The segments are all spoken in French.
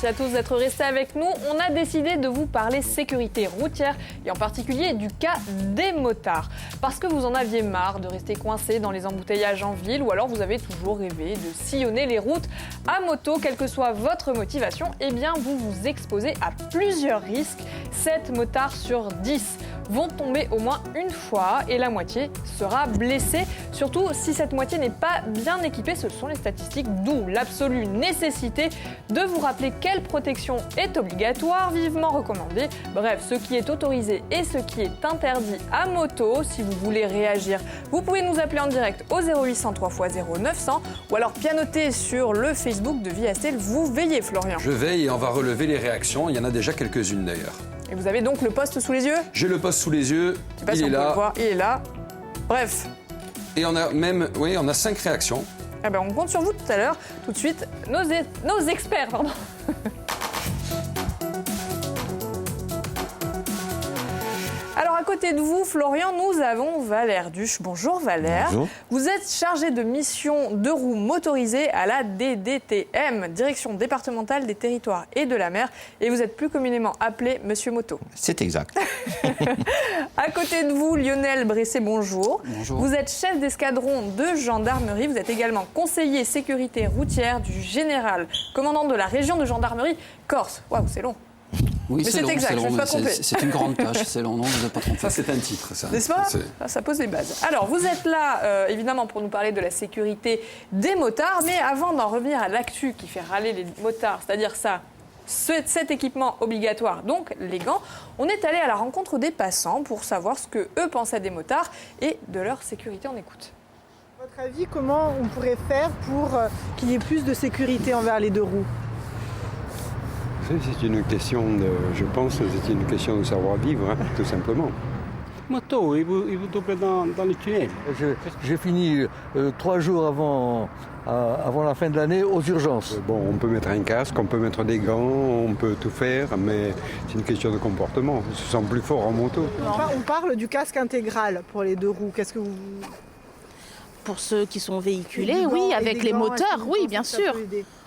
merci à tous d'être restés avec nous. On a décidé de vous parler sécurité routière et en particulier du cas des motards. Parce que vous en aviez marre de rester coincé dans les embouteillages en ville ou alors vous avez toujours rêvé de sillonner les routes à moto, quelle que soit votre motivation, eh bien vous vous exposez à plusieurs risques. 7 motards sur 10 vont tomber au moins une fois et la moitié sera blessée. Surtout si cette moitié n'est pas bien équipée, ce sont les statistiques, d'où l'absolue nécessité de vous rappeler quelle protection est obligatoire, vivement recommandée. Bref, ce qui est autorisé et ce qui est interdit à moto. Si vous voulez réagir, vous pouvez nous appeler en direct au 0800 3x0 900 ou alors pianoter sur le Facebook de Vie Estelle. Vous veillez, Florian. Je veille et on va relever les réactions. Il y en a déjà quelques-unes d'ailleurs. Et vous avez donc le poste sous les yeux ? J'ai le poste sous les yeux, il est là. Il est là. Bref. Et on a même, oui, on a 5 réactions. Eh ben, on compte sur vous tout à l'heure. Tout de suite, nos experts, pardon. Alors, à côté de vous, Florian, nous avons Valère Duche. Bonjour Valère. Bonjour. Vous êtes chargé de mission de roues motorisées à la DDTM, Direction départementale des territoires et de la mer. Et vous êtes plus communément appelé Monsieur Moto. C'est exact. À côté de vous, Lionel Bressé, bonjour. Bonjour. Vous êtes chef d'escadron de gendarmerie. Vous êtes également conseiller sécurité routière du général commandant de la région de gendarmerie Corse. Waouh, c'est long. Oui, mais c'est exact, je ne vais pas tromper. C'est une grande tâche, c'est long, non, vous n'avez pas trompé. Ça, c'est un titre, ça. N'est-ce pas ? Ça pose les bases. Alors, vous êtes là, évidemment, pour nous parler de la sécurité des motards. Mais avant d'en revenir à l'actu qui fait râler les motards, c'est-à-dire cet équipement obligatoire, donc les gants, on est allé à la rencontre des passants pour savoir ce que eux pensaient des motards et de leur sécurité. On écoute. À votre avis, comment on pourrait faire pour qu'il y ait plus de sécurité envers les deux roues ? C'est une question je pense, c'est une question de savoir-vivre, hein, tout simplement. Moto, il vous double dans le tunnel. J'ai fini 3 jours avant la fin de l'année aux urgences. Bon, on peut mettre un casque, on peut mettre des gants, on peut tout faire, mais c'est une question de comportement. Ils se sentent plus forts en moto. On parle du casque intégral pour les deux roues. Qu'est-ce que vous... Pour ceux qui sont véhiculés, oui, avec les moteurs, oui, bien sûr.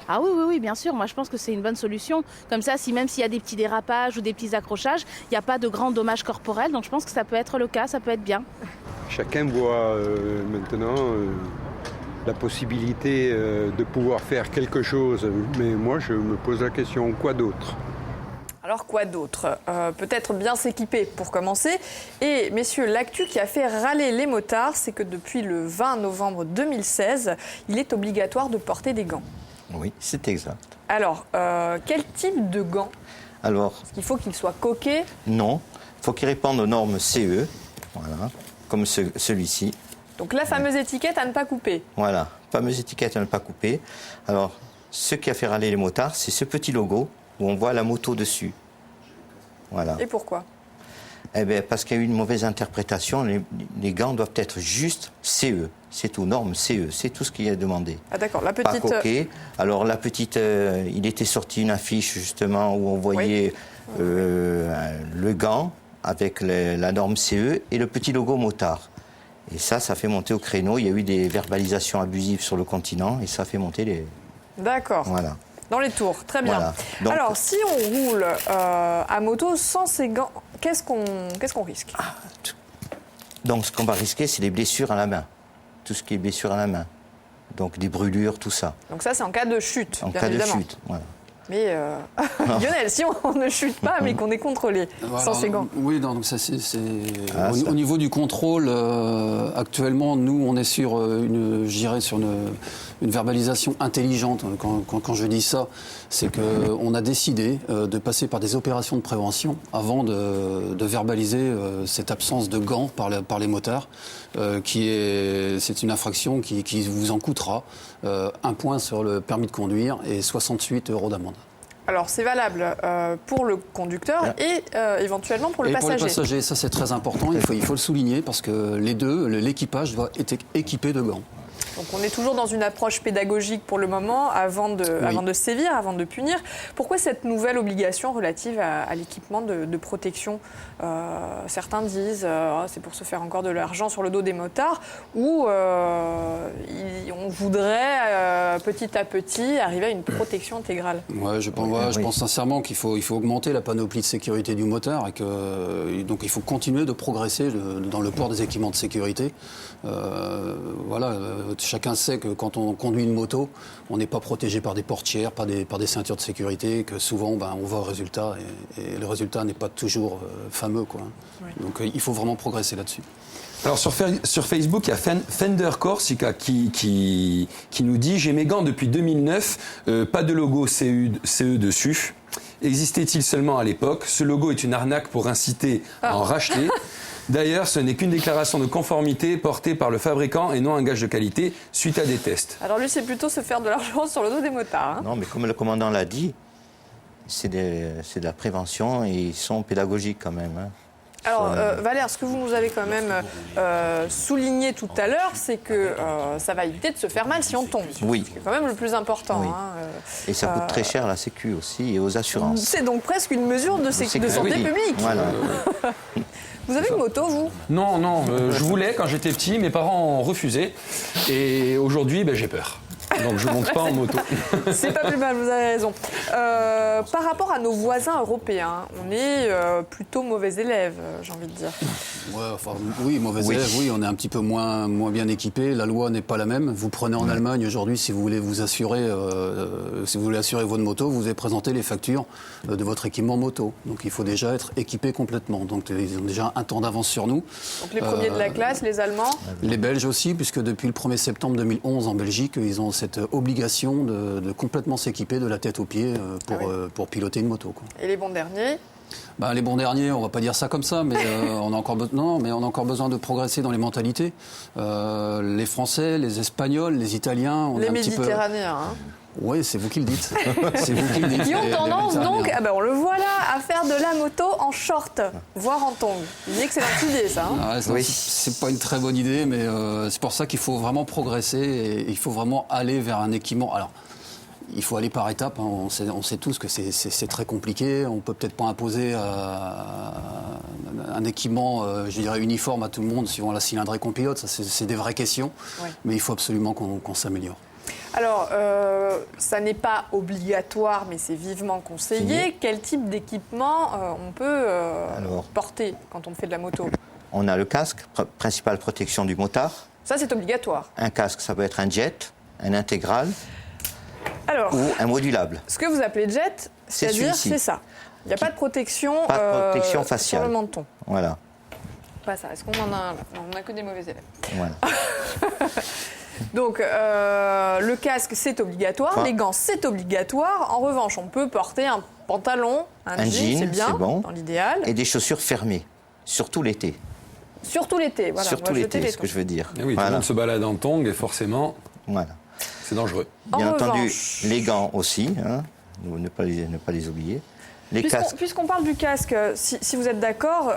Ah oui, bien sûr. Moi, je pense que c'est une bonne solution. Comme ça, même s'il y a des petits dérapages ou des petits accrochages, il n'y a pas de grands dommages corporels. Donc, je pense que ça peut être le cas, ça peut être bien. Chacun voit maintenant la possibilité de pouvoir faire quelque chose. Mais moi, je me pose la question, quoi d'autre ? Alors quoi d'autre ? Peut-être bien s'équiper pour commencer. Et messieurs, l'actu qui a fait râler les motards, c'est que depuis le 20 novembre 2016, il est obligatoire de porter des gants. Oui, c'est exact. Alors, quel type de gants ? Alors, Est-ce qu'il faut qu'ils soient coqués ? non, il faut qu'ils répondent aux normes CE, voilà, comme celui-ci. Donc la fameuse étiquette à ne pas couper. Voilà, fameuse étiquette à ne pas couper. Alors, ce qui a fait râler les motards, c'est ce petit logo où on voit la moto dessus. Voilà. Et pourquoi ? Eh bien, parce qu'il y a eu une mauvaise interprétation. Les gants doivent être juste CE. C'est tout, norme CE. C'est tout ce qui est demandé. Ah d'accord, la Pas petite... coquet. Alors, la petite... il était sorti une affiche, justement, où on voyait le gant avec la norme CE et le petit logo motard. Et ça fait monter au créneau. Il y a eu des verbalisations abusives sur le continent et ça fait monter les... D'accord. Voilà. Dans les tours, très bien. Voilà. Donc, alors, si on roule à moto sans ces gants, qu'est-ce qu'on risque ? Donc, ce qu'on va risquer, c'est les blessures à la main. Tout ce qui est blessure à la main. Donc, des brûlures, tout ça. Donc ça, c'est en cas de chute, En bien cas évidemment. de chute, voilà. Mais Lionel, si on ne chute pas, mais qu'on est contrôlé sans ces gants. Oui, donc ça, au niveau du contrôle, actuellement, nous, on est sur une verbalisation intelligente. Quand je dis ça, c'est qu'on a décidé de passer par des opérations de prévention avant de verbaliser cette absence de gants par les motards. C'est une infraction qui vous en coûtera 1 point sur le permis de conduire et 68 € d'amende. Alors, c'est valable pour le conducteur et éventuellement pour le passager. Pour le passager, ça c'est très important, il faut le souligner parce que l'équipage doit être équipé de gants. Donc on est toujours dans une approche pédagogique pour le moment, avant de sévir, avant de punir. Pourquoi cette nouvelle obligation relative à l'équipement de protection? Certains disent c'est pour se faire encore de l'argent sur le dos des motards, ou on voudrait petit à petit arriver à une protection intégrale. Ouais, je pense sincèrement qu'il faut augmenter la panoplie de sécurité du motard et donc il faut continuer de progresser dans le port des équipements de sécurité. Chacun sait que quand on conduit une moto, on n'est pas protégé par des portières, par des ceintures de sécurité, que souvent on va au résultat et le résultat n'est pas toujours fameux, quoi. Oui. Donc il faut vraiment progresser là-dessus. Alors sur Facebook, il y a Fender Corsica qui nous dit « J'ai mes gants depuis 2009, pas de logo CE dessus. Existait-il seulement à l'époque? Ce logo est une arnaque pour inciter à en racheter. D'ailleurs, ce n'est qu'une déclaration de conformité portée par le fabricant et non un gage de qualité suite à des tests. » Alors lui, c'est plutôt se faire de l'argent sur le dos des motards. Hein. Non, mais comme le commandant l'a dit, c'est de la prévention et ils sont pédagogiques quand même. Hein. Alors, Valère, ce que vous nous avez quand même souligné tout à l'heure, c'est que ça va éviter de se faire mal si on tombe. Oui. C'est quand même le plus important. Oui. Hein, et ça coûte très cher à la Sécu aussi et aux assurances. C'est donc presque une mesure de santé publique. Voilà. Vous avez une moto, vous? Non, je voulais quand j'étais petit, mes parents ont refusé. Et aujourd'hui, j'ai peur. Donc je ne monte pas en moto. C'est pas plus mal, vous avez raison. Par rapport à nos voisins européens, on est plutôt mauvais élèves, j'ai envie de dire. Oui, mauvais élèves, oui, on est un petit peu moins bien équipés. La loi n'est pas la même. Vous prenez en Allemagne aujourd'hui, si vous voulez vous assurer, votre moto, vous devez présenter les factures de votre équipement moto. Donc il faut déjà être équipé complètement. Donc ils ont déjà un temps d'avance sur nous. Donc les premiers de la classe, les Allemands? Les Belges aussi, puisque depuis le 1er septembre 2011 en Belgique, ils ont cette obligation de complètement s'équiper de la tête aux pieds pour piloter une moto, quoi. Et les bons derniers? Les bons derniers, on ne va pas dire ça comme ça, mais on a encore besoin de progresser dans les mentalités. Les Français, les Espagnols, les Italiens... Les Méditerranéens, hein. Oui, c'est vous qui le dites. C'est vous qui le dites. Qui ont tendance donc, on le voit là, à faire de la moto en short, voire en tongs. Une excellente idée, ça. Hein. C'est pas une très bonne idée, mais c'est pour ça qu'il faut vraiment progresser et il faut vraiment aller vers un équipement. Alors, il faut aller par étapes. Hein. On sait tous que c'est très compliqué. On peut peut-être pas imposer un équipement, uniforme à tout le monde suivant la cylindrée qu'on pilote. Ça, c'est des vraies questions. Oui. Mais il faut absolument qu'on s'améliore. Alors, ça n'est pas obligatoire, mais c'est vivement conseillé. Quel type d'équipement on peut porter quand on fait de la moto? On a le casque, principale protection du motard. Ça, c'est obligatoire. Un casque, ça peut être un jet, un intégral ou un modulable. Ce que vous appelez jet, c'est-à-dire, c'est ça. Il n'y a pas de protection, faciale sur le menton. Voilà. Pas ça. Est-ce qu'on en a un là? Non, on n'a que des mauvais élèves. Voilà. Donc, le casque, c'est obligatoire. Les gants, c'est obligatoire. En revanche, on peut porter un pantalon, un jean, c'est bien, dans l'idéal. Et des chaussures fermées, surtout l'été. Surtout l'été, voilà. Surtout l'été, c'est ce que je veux dire. Et oui, tout le monde se balade en tongs et forcément, c'est dangereux. Bien entendu, les gants aussi, hein, ne pas les oublier. Puisqu'on parle du casque, si vous êtes d'accord,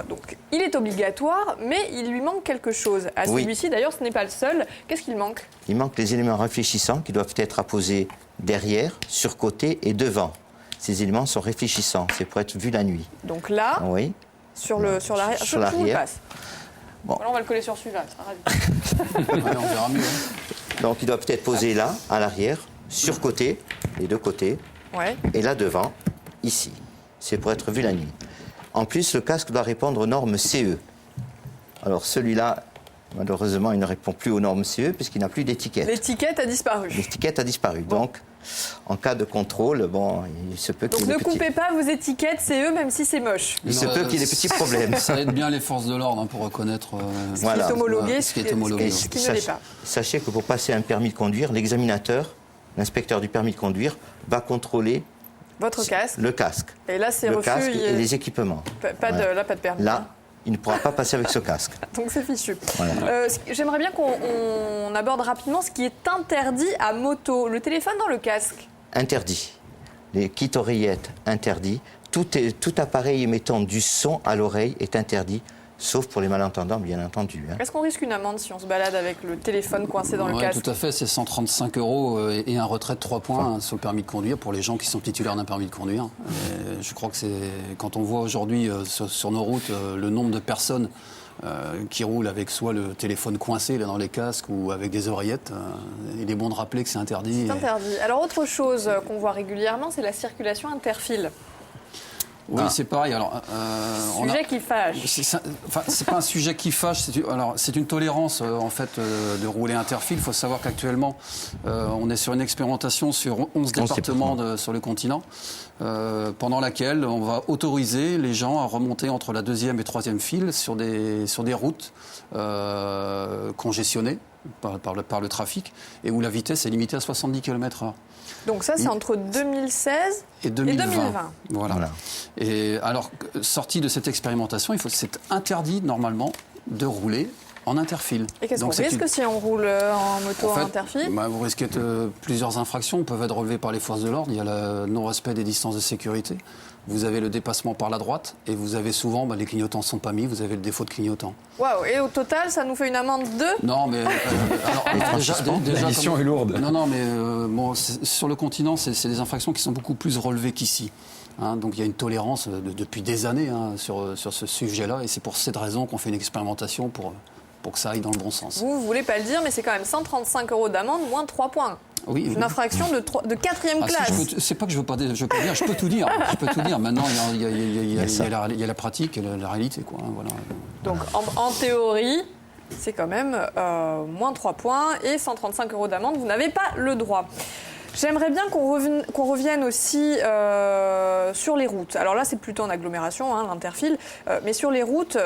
donc il est obligatoire, mais il lui manque quelque chose. À celui-ci, d'ailleurs, ce n'est pas le seul. Qu'est-ce qu'il manque? Il manque les éléments réfléchissants qui doivent être apposés derrière, sur côté et devant. Ces éléments sont réfléchissants, c'est pour être vu la nuit. Donc là, sur l'arrière, je vous le passe. Bon. Alors on va le coller sur celui-là, ça sera on verra mieux. Donc il doit peut-être poser là, à l'arrière, sur côté, les deux côtés, et là devant. Ici, c'est pour être vu la nuit. En plus, le casque doit répondre aux normes CE. Alors celui-là, malheureusement, il ne répond plus aux normes CE puisqu'il n'a plus d'étiquette. L'étiquette a disparu. L'étiquette a disparu. Bon. Donc, en cas de contrôle, il se peut qu'il y ait Donc ne coupez pas vos étiquettes CE, même si c'est moche. Il se peut qu'il y ait des petits problèmes. Ça aide bien les forces de l'ordre pour reconnaître ce qui est homologué, ce qui ne l'est pas. Sachez que pour passer un permis de conduire, l'examinateur, l'inspecteur du permis de conduire, va contrôler votre casque. Le casque. Et là, c'est refus. Le casque et les équipements. Pas de permis. Là, il ne pourra pas passer avec ce casque. Donc c'est fichu. Voilà. J'aimerais bien qu'on aborde rapidement ce qui est interdit à moto. Le téléphone dans le casque? Interdit. Les kits oreillettes, interdit. Tout appareil émettant du son à l'oreille est interdit, sauf pour les malentendants, bien entendu. Hein. Est-ce qu'on risque une amende si on se balade avec le téléphone coincé dans le Ouais, casque? tout à fait, c'est 135 € et un retrait de 3 points sur le permis de conduire pour les gens qui sont titulaires d'un permis de conduire. Et je crois que quand on voit aujourd'hui sur nos routes le nombre de personnes qui roulent avec soit le téléphone coincé là, dans les casques ou avec des oreillettes, il est bon de rappeler que c'est interdit. C'est interdit. Alors autre chose qu'on voit régulièrement, c'est la circulation interfile. Oui, c'est pareil. Alors, Sujet qui fâche. C'est pas un sujet qui fâche. C'est une tolérance en fait de rouler interfile. Il faut savoir qu'actuellement, on est sur une expérimentation sur 11 départements sur le continent, pendant laquelle on va autoriser les gens à remonter entre la 2e et 3e file sur des routes congestionnées par le trafic et où la vitesse est limitée à 70 km/h. Donc ça, c'est entre 2016 et 2020. Voilà. Et alors, sorti de cette expérimentation, c'est interdit normalement de rouler en interfile. Et qu'est-ce qu'on risque si on roule en moto en interfile? Vous risquez plusieurs infractions peuvent être relevées par les forces de l'ordre. Il y a le non-respect des distances de sécurité. Vous avez le dépassement par la droite et vous avez souvent, les clignotants ne sont pas mis, vous avez le défaut de clignotant. Waouh, et au total, ça nous fait une amende de... Non, mais... déjà, la mission est lourde. Non, mais sur le continent, c'est des infractions qui sont beaucoup plus relevées qu'ici. Hein, donc il y a une tolérance depuis des années sur ce sujet-là et c'est pour cette raison qu'on fait une expérimentation pour que ça aille dans le bon sens. Vous ne voulez pas le dire, mais c'est quand même 135 € d'amende, moins 3 points. Oui, une infraction de 4e classe. C'est pas que je veux pas dire, je peux tout dire. Je peux tout dire. Maintenant, il y a la pratique et la réalité. Quoi, hein, voilà. Donc, en théorie, c'est quand même moins 3 points et 135 € d'amende. Vous n'avez pas le droit. J'aimerais bien qu'on revienne aussi sur les routes. Alors là, c'est plutôt en agglomération, l'interfile. Mais sur les routes,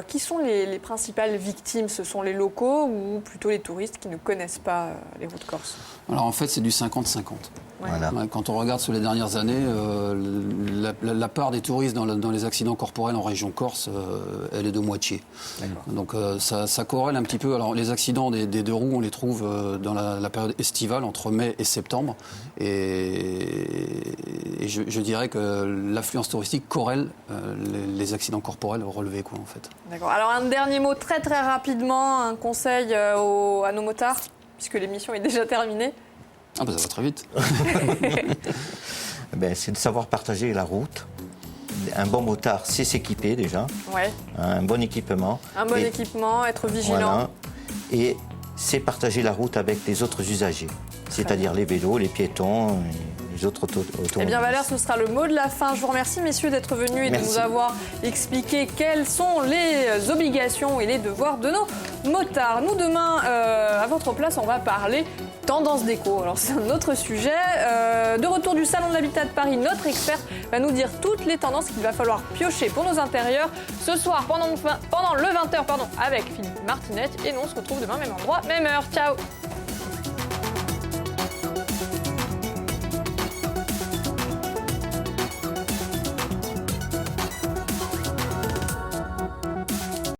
qui sont les principales victimes? Ce sont les locaux ou plutôt les touristes qui ne connaissent pas les routes corses? Alors en fait, c'est du 50-50. Ouais. Voilà. Quand on regarde sur les dernières années, la part des touristes dans les accidents corporels en région Corse, elle est de moitié. Donc ça corrèle un petit peu. Alors les accidents des deux roues, on les trouve dans la période estivale, entre mai et septembre. Et je dirais que l'affluence touristique corrèle les accidents corporels relevés, quoi, en fait. D'accord. Alors un dernier mot très très rapidement, un conseil à nos motards, puisque l'émission est déjà terminée. Ah ça va très vite. C'est de savoir partager la route. Un bon motard, c'est s'équiper déjà. Ouais. Un bon équipement. Un bon équipement, être vigilant. Voilà. Et c'est partager la route avec les autres usagers. C'est-à-dire les vélos, les piétons, les autres automobilistes. Eh bien Valère, ce sera le mot de la fin. Je vous remercie messieurs d'être venus et de nous avoir expliqué quelles sont les obligations et les devoirs de nos motards. Nous demain, à votre place, on va parler tendance déco. Alors c'est un autre sujet. De retour du Salon de l'Habitat de Paris, notre expert va nous dire toutes les tendances qu'il va falloir piocher pour nos intérieurs ce soir pendant le 20h avec Philippe Martinette. Et nous on se retrouve demain, même endroit, même heure. Ciao.